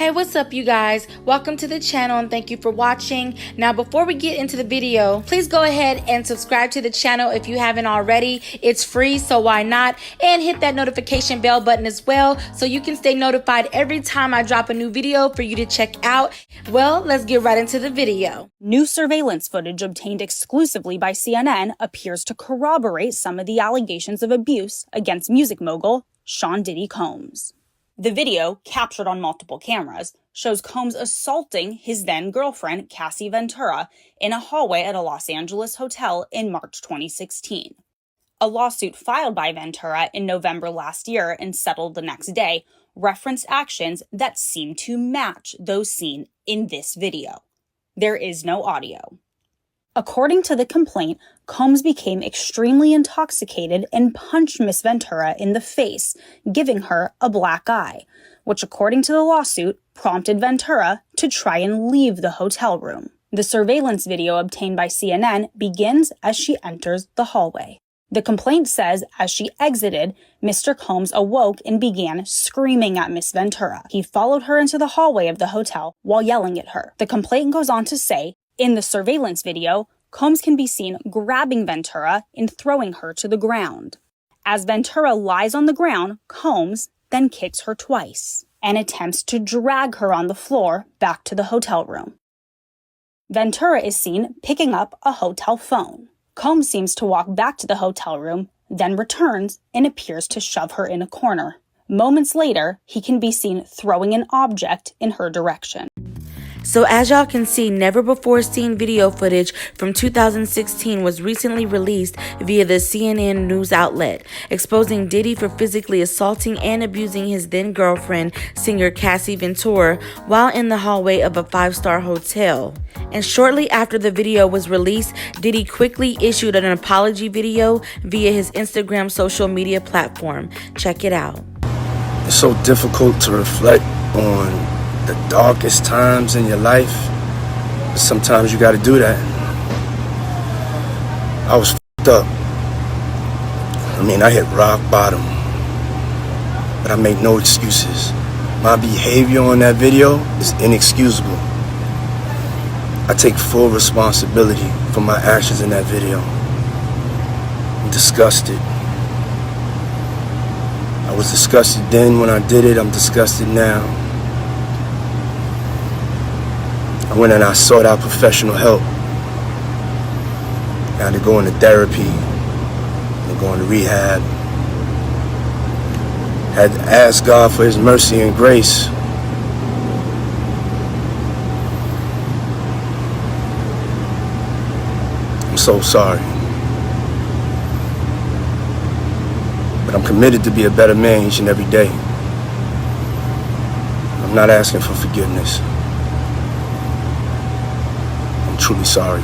Hey, what's up, you guys? Welcome to the channel and thank you for watching. Now, before we get into the video, please go ahead and subscribe to the channel if you haven't already. It's free, so why not? And hit that notification bell button as well so you can stay notified every time I drop a new video for you to check out. Well, let's get right into the video. New surveillance footage obtained exclusively by CNN appears to corroborate some of the allegations of abuse against music mogul Sean Diddy Combs. The video, captured on multiple cameras, shows Combs assaulting his then-girlfriend, Cassie Ventura, in a hallway at a Los Angeles hotel in March 2016. A lawsuit filed by Ventura in November last year and settled the next day referenced actions that seem to match those seen in this video. There is no audio. According to the complaint, Combs became extremely intoxicated and punched Miss Ventura in the face, giving her a black eye, which, according to the lawsuit, prompted Ventura to try and leave the hotel room. The surveillance video obtained by CNN begins as she enters the hallway. The complaint says as she exited, Mr. Combs awoke and began screaming at Miss Ventura. He followed her into the hallway of the hotel while yelling at her. The complaint goes on to say, in the surveillance video, Combs can be seen grabbing Ventura and throwing her to the ground. As Ventura lies on the ground, Combs then kicks her twice and attempts to drag her on the floor back to the hotel room. Ventura is seen picking up a hotel phone. Combs seems to walk back to the hotel room, then returns and appears to shove her in a corner. Moments later, he can be seen throwing an object in her direction. So as y'all can see, never before seen video footage from 2016 was recently released via the CNN news outlet, exposing Diddy for physically assaulting and abusing his then girlfriend, singer Cassie Ventura, while in the hallway of a 5-star hotel. And shortly after the video was released, Diddy quickly issued an apology video via his Instagram social media platform. Check it out. It's so difficult to reflect on the darkest times in your life, but sometimes you gotta do that. I was f***ed up. I hit rock bottom, but I make no excuses. My behavior on that video is inexcusable. I take full responsibility for my actions in that video. I'm disgusted. I was disgusted then when I did it, I'm disgusted now. I went and I sought out professional help. I had to go into therapy, and go into rehab. Had to ask God for His mercy and grace. I'm so sorry. But I'm committed to be a better man each and every day. I'm not asking for forgiveness. I'm truly sorry.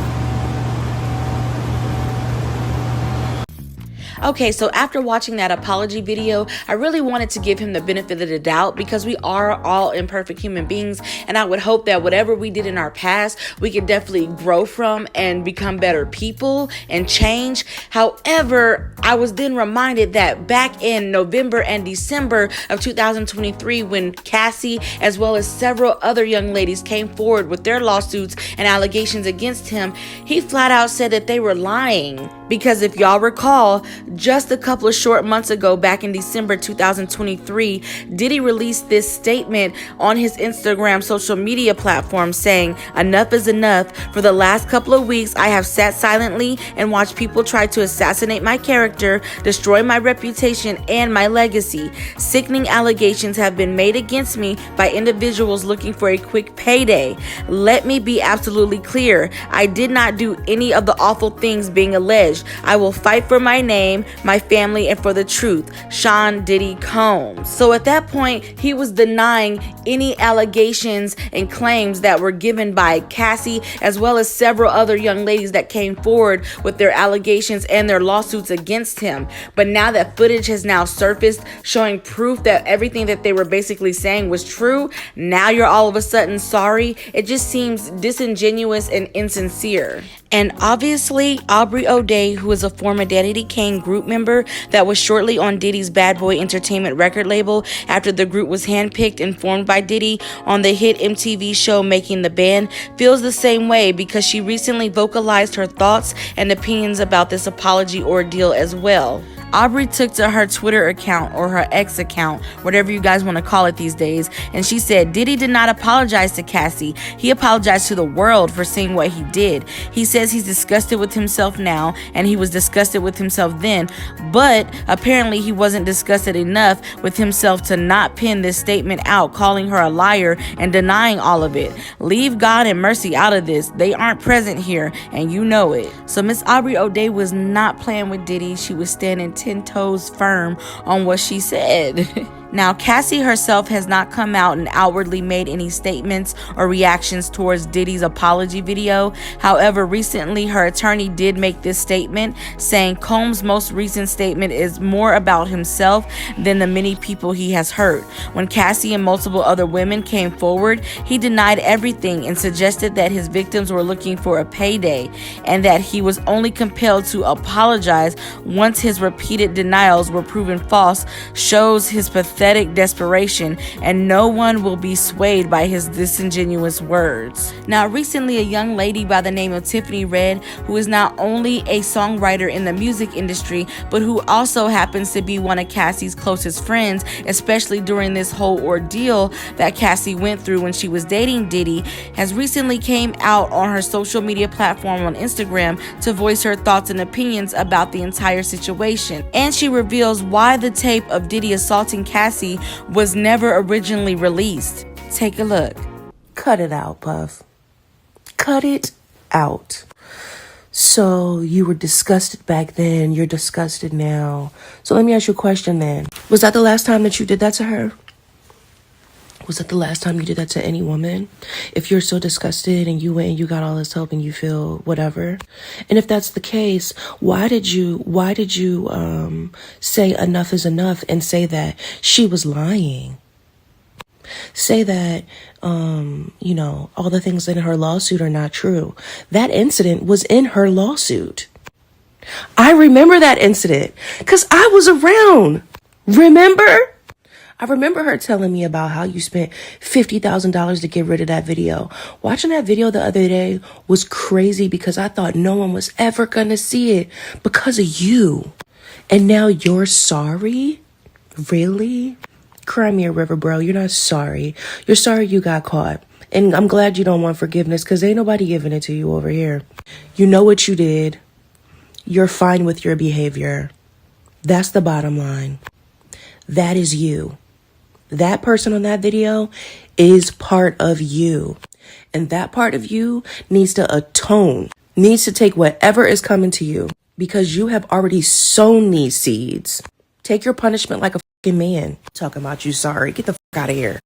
Okay, so after watching that apology video, I really wanted to give him the benefit of the doubt because we are all imperfect human beings, and I would hope that whatever we did in our past, we could definitely grow from and become better people and change. However, I was then reminded that back in November and December of 2023, when Cassie, as well as several other young ladies, came forward with their lawsuits and allegations against him, he flat out said that they were lying. Because if y'all recall, just a couple of short months ago, back in December 2023, Diddy released this statement on his Instagram social media platform saying, "Enough is enough. For the last couple of weeks, I have sat silently and watched people try to assassinate my character, destroy my reputation and my legacy. Sickening allegations have been made against me by individuals looking for a quick payday. Let me be absolutely clear. I did not do any of the awful things being alleged. I will fight for my name, my family, and for the truth. Sean Diddy Combs." So at that point, he was denying any allegations and claims that were given by Cassie, as well as several other young ladies that came forward with their allegations and their lawsuits against him. But now that footage has now surfaced showing proof that everything that they were basically saying was true, now you're all of a sudden sorry. It just seems disingenuous and insincere. And obviously, Aubrey O'Day, who is a former Daddy Kane group member that was shortly on Diddy's Bad Boy Entertainment record label after the group was handpicked and formed by Diddy on the hit MTV show Making the Band, feels the same way because she recently vocalized her thoughts and opinions about this apology ordeal as well. Aubrey took to her Twitter account, or her X account, whatever you guys want to call it these days, and she said, "Diddy did not apologize to Cassie. He apologized to the world for seeing what he did. He says he's disgusted with himself now, and he was disgusted with himself then, but apparently he wasn't disgusted enough with himself to not pen this statement out, calling her a liar and denying all of it. Leave God and Mercy out of this. They aren't present here, and you know it." So Miss Aubrey O'Day was not playing with Diddy. She was standing 10 toes firm on what she said. Now, Cassie herself has not come out and outwardly made any statements or reactions towards Diddy's apology video. However, recently her attorney did make this statement, saying Combs' most recent statement is more about himself than the many people he has hurt. When Cassie and multiple other women came forward, he denied everything and suggested that his victims were looking for a payday and that he was only compelled to apologize once his repeated denials were proven false, shows his pathetic desperation, and no one will be swayed by his disingenuous words. Now, recently a young lady by the name of Tiffany Red, who is not only a songwriter in the music industry, but who also happens to be one of Cassie's closest friends, especially during this whole ordeal that Cassie went through when she was dating Diddy, has recently came out on her social media platform on Instagram to voice her thoughts and opinions about the entire situation. And she reveals why the tape of Diddy assaulting Cassie was never originally released. Take a look. Cut it out, Puff. Cut it out. So you were disgusted back then, you're disgusted now. So let me ask you a question then. Was that the last time that you did that to her? Was that the last time you did that to any woman? If you're so disgusted and you went and you got all this help and you feel whatever, and if that's the case, why did you say enough is enough and say that she was lying? Say that all the things in her lawsuit are not true. That incident was in her lawsuit. I remember that incident because I was around. Remember? I remember her telling me about how you spent $50,000 to get rid of that video. Watching that video the other day was crazy because I thought no one was ever going to see it because of you. And now you're sorry? Really? Cry me a river, bro. You're not sorry. You're sorry you got caught. And I'm glad you don't want forgiveness because ain't nobody giving it to you over here. You know what you did. You're fine with your behavior. That's the bottom line. That is you. That person on that video is part of you. And that part of you needs to atone, needs to take whatever is coming to you because you have already sown these seeds. Take your punishment like a fucking man. Talking about you sorry. Get the fuck out of here.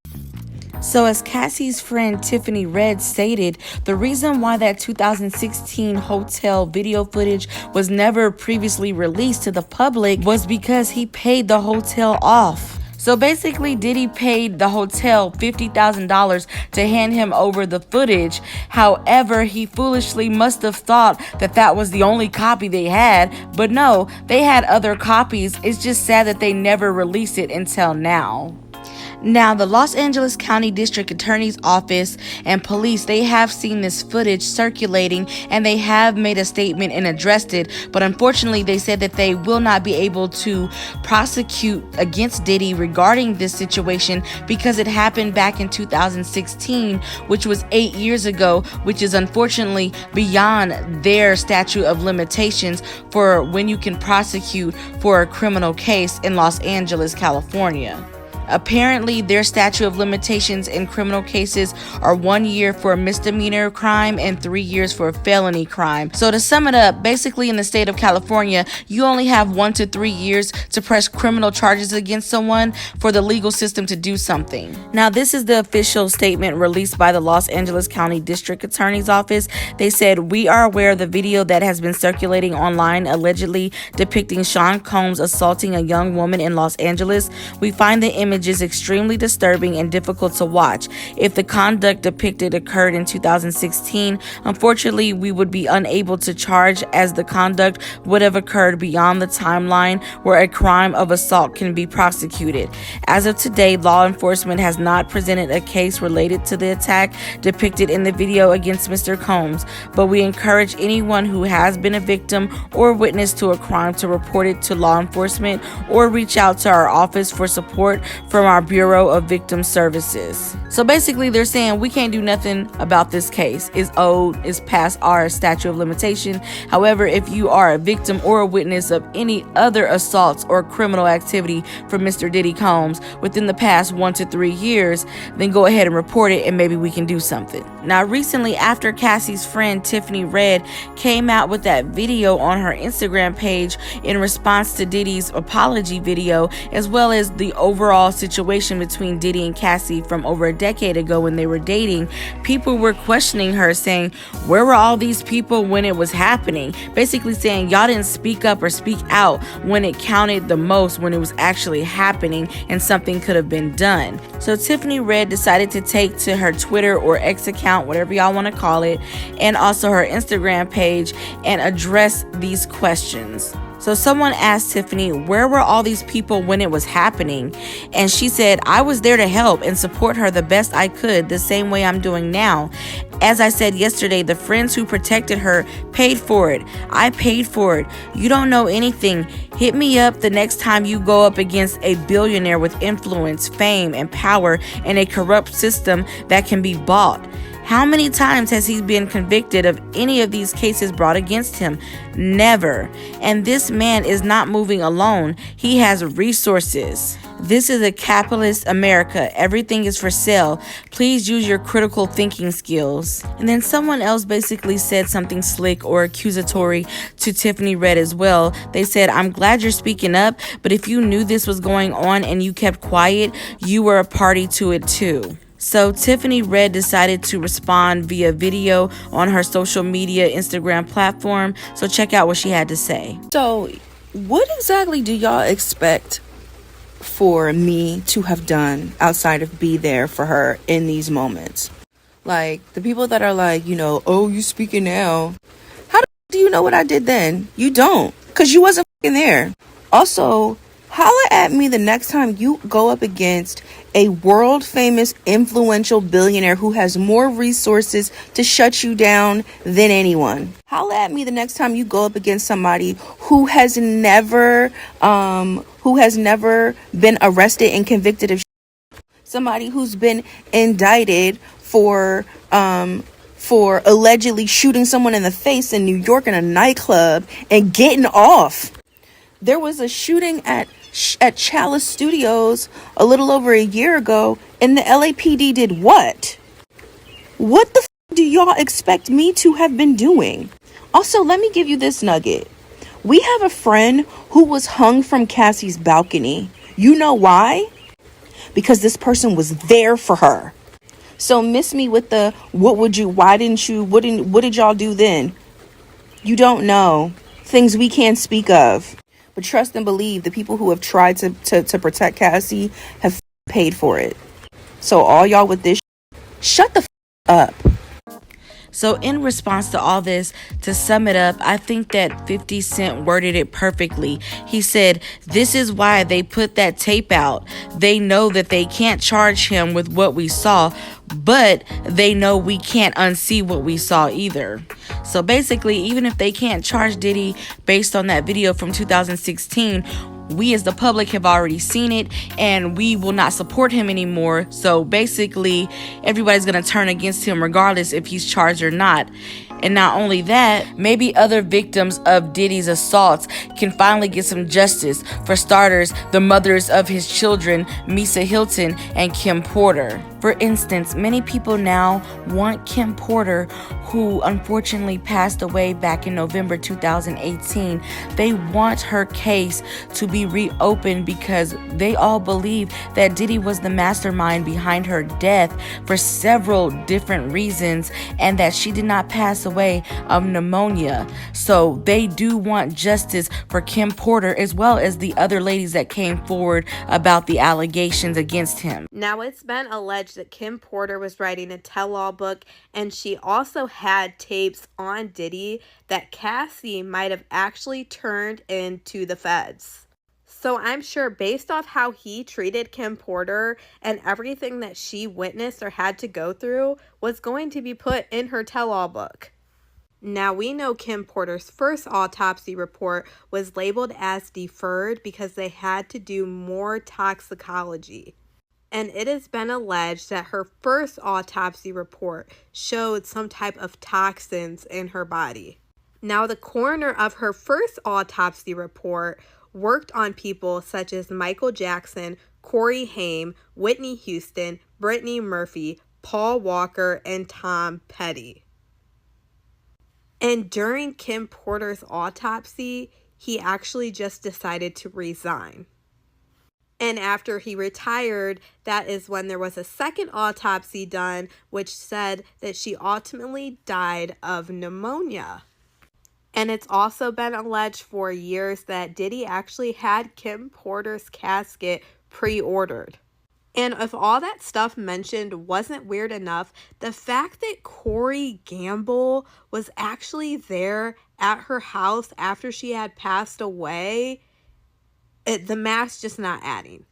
So as Cassie's friend Tiffany Red stated, the reason why that 2016 hotel video footage was never previously released to the public was because he paid the hotel off. So basically, Diddy paid the hotel $50,000 to hand him over the footage. However, he foolishly must have thought that that was the only copy they had. But no, they had other copies. It's just sad that they never released it until now. Now, the Los Angeles County District Attorney's Office and police, they have seen this footage circulating and they have made a statement and addressed it. But unfortunately, they said that they will not be able to prosecute against Diddy regarding this situation because it happened back in 2016, which was 8 years ago, which is unfortunately beyond their statute of limitations for when you can prosecute for a criminal case in Los Angeles, California. Apparently, their statute of limitations in criminal cases are 1 year for a misdemeanor crime and 3 years for a felony crime. So to sum it up, basically in the state of California, you only have 1 to 3 years to press criminal charges against someone for the legal system to do something. Now, this is the official statement released by the Los Angeles County District Attorney's Office. They said, "We are aware of the video that has been circulating online allegedly depicting Sean Combs assaulting a young woman in Los Angeles. We find the image images extremely disturbing and difficult to watch. If the conduct depicted occurred in 2016, unfortunately, we would be unable to charge, as the conduct would have occurred beyond the timeline where a crime of assault can be prosecuted. As of today, law enforcement has not presented a case related to the attack depicted in the video against Mr. Combs, but we encourage anyone who has been a victim or witness to a crime to report it to law enforcement or reach out to our office for support from our Bureau of Victim Services. So basically, they're saying we can't do nothing about this case. It's past our statute of limitation. However, if you are a victim or a witness of any other assaults or criminal activity from Mr. Diddy Combs within the past 1 to 3 years, then go ahead and report it and maybe we can do something. Now, recently, after Cassie's friend Tiffany Red came out with that video on her Instagram page in response to Diddy's apology video, as well as the overall situation between Diddy and Cassie from over a decade ago when they were dating, people were questioning her, saying, where were all these people when it was happening? Basically saying y'all didn't speak up or speak out when it counted the most, when it was actually happening and something could have been done. So Tiffany Red decided to take to her Twitter or X account, whatever y'all want to call it, and also her Instagram page and address these questions. So someone asked Tiffany, where were all these people when it was happening? And she said, I was there to help and support her the best I could, the same way I'm doing now. As I said yesterday, the friends who protected her paid for it. I paid for it. You don't know anything. Hit me up the next time you go up against a billionaire with influence, fame, and power in a corrupt system that can be bought. How many times has he been convicted of any of these cases brought against him? Never. And this man is not moving alone. He has resources. This is a capitalist America. Everything is for sale. Please use your critical thinking skills. And then someone else basically said something slick or accusatory to Tiffany Red as well. They said, I'm glad you're speaking up, but if you knew this was going on and you kept quiet, you were a party to it too. So Tiffany Red decided to respond via video on her social media Instagram platform. So check out what she had to say. So what exactly do y'all expect for me to have done outside of be there for her in these moments? Like, the people that are like, oh, you speaking now. How do you know what I did then? You don't, because you wasn't there. Also, holla at me the next time you go up against a world famous influential billionaire who has more resources to shut you down than anyone. Holla at me the next time you go up against somebody who has never been arrested and convicted of somebody who's been indicted for allegedly shooting someone in the face in New York in a nightclub and getting off. There was a shooting at Chalice Studios a little over a year ago, and the LAPD did what? What the do y'all expect me to have been doing? Also, let me give you this nugget. We have a friend who was hung from Cassie's balcony. You know why? Because this person was there for her. So miss me with the what did y'all do then? You don't know. Things we can't speak of. But trust and believe, the people who have tried to protect Cassie have paid for it. So all y'all with this, shut the up. So in response to all this, to sum it up, I think that 50 Cent worded it perfectly. He said, this is why they put that tape out. They know that they can't charge him with what we saw, but they know we can't unsee what we saw either. So basically, even if they can't charge Diddy based on that video from 2016, we as the public have already seen it and we will not support him anymore. So basically, everybody's going to turn against him regardless if he's charged or not. And not only that, maybe other victims of Diddy's assaults can finally get some justice. For starters, the mothers of his children, Misa Hilton and KimPorter. For instance, many people now want KimPorter, who unfortunately passed away back in November 2018. They want her case to be reopened because they all believe that Diddy was the mastermind behind her death for several different reasons, and that she did not pass away away of pneumonia. So they do want justice for KimPorter as well as the other ladies that came forward about the allegations against him. Now, it's been alleged that KimPorter was writing a tell-all book, and she also had tapes on Diddy that Cassie might have actually turned into the feds. So I'm sure based off how he treated KimPorter and everything that she witnessed or had to go through was going to be put in her tell-all book. Now, we know KimPorter's first autopsy report was labeled as deferred because they had to do more toxicology. And it has been alleged that her first autopsy report showed some type of toxins in her body. Now, the coroner of her first autopsy report worked on people such as Michael Jackson, Corey Haim, Whitney Houston, Brittany Murphy, Paul Walker, and Tom Petty. And during KimPorter's autopsy, he actually just decided to resign. And after he retired, that is when there was a second autopsy done, which said that she ultimately died of pneumonia. And it's also been alleged for years that Diddy actually had KimPorter's casket pre-ordered. And if all that stuff mentioned wasn't weird enough, the fact that Corey Gamble was actually there at her house after she had passed away, the math's just not adding.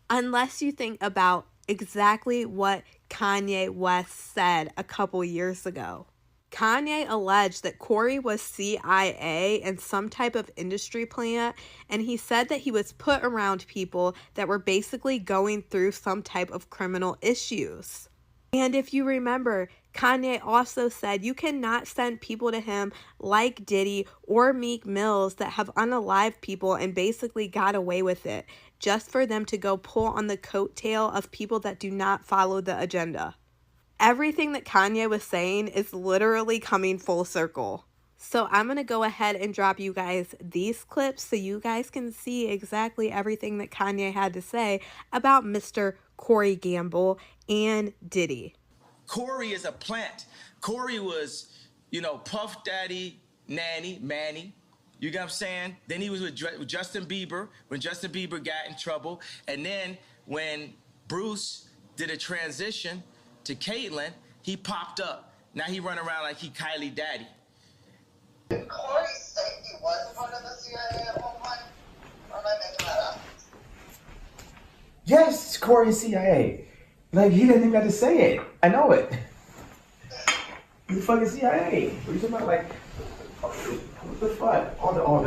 Unless you think about exactly what KanyeWest said a couple years ago. Kanye alleged that Corey was CIA in some type of industry plant, and he said that he was put around people that were basically going through some type of criminal issues. And if you remember, Kanye also said you cannot send people to him like Diddy or Meek Mills that have unalived people and basically got away with it, just for them to go pull on the coattail of people that do not follow the agenda. Everything that Kanye was saying is literally coming full circle. So I'm going to go ahead and drop you guys these clips so you guys can see exactly everything that Kanye had to say about Mr. Corey Gamble and Diddy. Corey is a plant. Corey was, Puff Daddy, Nanny, Manny. You get what I'm saying? Then he was with Justin Bieber when Justin Bieber got in trouble. And then when Bruce did a transition to Caitlyn, he popped up. Now he run around like he Kylie Daddy. Did Corey say he was part of the CIA at one point? Or am I making that up? Yes, Corey CIA. Like, he didn't even have to say it. I know it. He's the fucking CIA. What are you talking about? Like, what the fuck?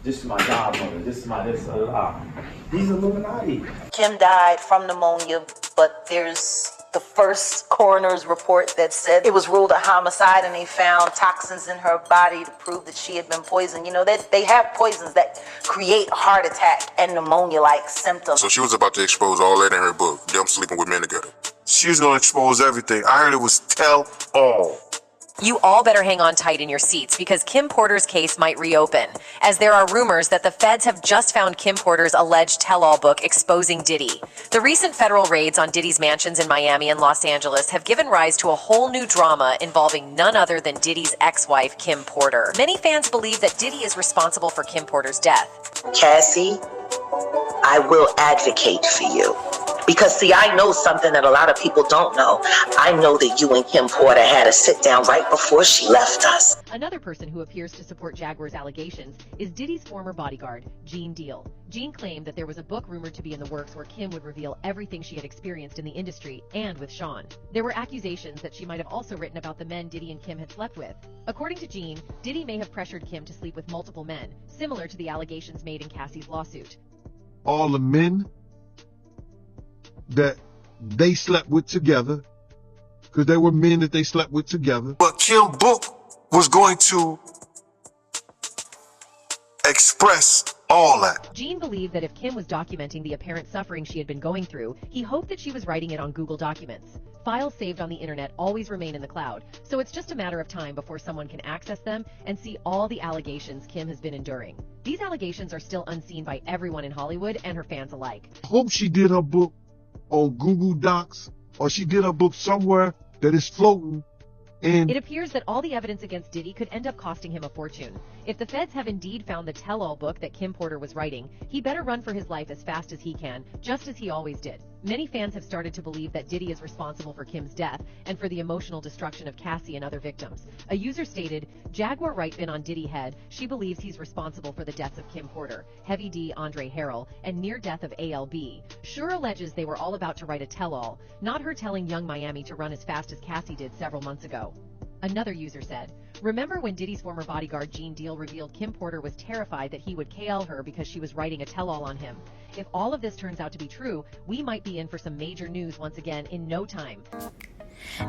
This is my godmother. This is my this. He's Illuminati. Kim died from pneumonia, but there's the first coroner's report that said it was ruled a homicide, and they found toxins in her body to prove that she had been poisoned. They have poisons that create heart attack and pneumonia-like symptoms. So she was about to expose all that in her book, them sleeping with men together. She was gonna expose everything. I heard it was tell all. You all better hang on tight in your seats because KimPorter's case might reopen, as there are rumors that the feds have just found KimPorter's alleged tell-all book exposing Diddy. The recent federal raids on Diddy's mansions in Miami and Los Angeles have given rise to a whole new drama involving none other than Diddy's ex-wife, KimPorter. Many fans believe that Diddy is responsible for KimPorter's death. Cassie, I will advocate for you. Because, see, I know something that a lot of people don't know. I know that you and KimPorter had a sit-down right before she left us. Another person who appears to support Jaguar's allegations is Diddy's former bodyguard, GeneDeal. Gene claimed that there was a book rumored to be in the works where Kim would reveal everything she had experienced in the industry and with Sean. There were accusations that she might have also written about the men Diddy and Kim had slept with. According to Gene, Diddy may have pressured Kim to sleep with multiple men, similar to the allegations made in Cassie's lawsuit. All the men that they slept with together, because there were men that they slept with together. But Kim's book was going to express all that. Gene believed that if Kim was documenting the apparent suffering she had been going through, he hoped that she was writing it on Google Documents. Files saved on the internet always remain in the cloud, so it's just a matter of time before someone can access them and see all the allegations Kim has been enduring. These allegations are still unseen by everyone in Hollywood and her fans alike. I hope she did her book on Google Docs, or she did her book somewhere that is floating And It appears that all the evidence against Diddy could end up costing him a fortune. If the feds have indeed found the tell-all book that KimPorter was writing, he better run for his life as fast as he can, just as he always did. Many fans have started to believe that Diddy is responsible for Kim's death and for the emotional destruction of Cassie and other victims. A user stated, JaguarWright been on Diddy head. She believes he's responsible for the deaths of KimPorter, Heavy D, Andre Harrell, and near death of ALB. Sure alleges they were all about to write a tell-all, not her telling Young Miami to run as fast as Cassie did several months ago. Another user said, remember when Diddy's former bodyguard GeneDeal revealed KimPorter was terrified that he would KL her because she was writing a tell-all on him? If all of this turns out to be true, we might be in for some major news once again in no time.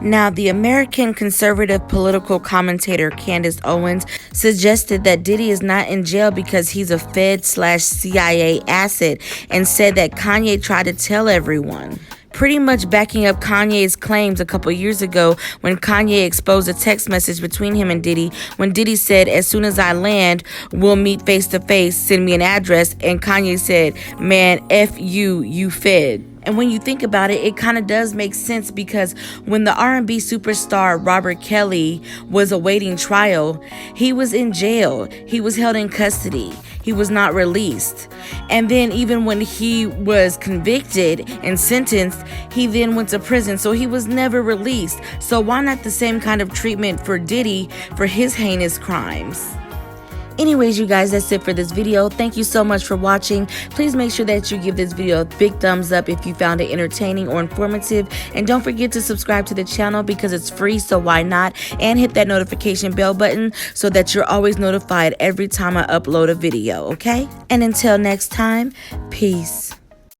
Now, the American conservative political commentator Candace Owens suggested that Diddy is not in jail because he's a Fed/CIA asset and said that Kanye tried to tell everyone. Pretty much backing up Kanye's claims a couple years ago when Kanye exposed a text message between him and Diddy when Diddy said, as soon as I land, we'll meet face to face, send me an address, and Kanye said, man, F you Fed. And when you think about it, it kind of does make sense because when the R&B superstar Robert Kelly was awaiting trial, he was in jail. He was held in custody. He was not released. And then even when he was convicted and sentenced, he then went to prison. So he was never released. So why not the same kind of treatment for Diddy for his heinous crimes? Anyways, you guys, that's it for this video. Thank you so much for watching. Please make sure that you give this video a big thumbs up if you found it entertaining or informative. And don't forget to subscribe to the channel because it's free, so why not? And hit that notification bell button so that you're always notified every time I upload a video, okay? And until next time, peace.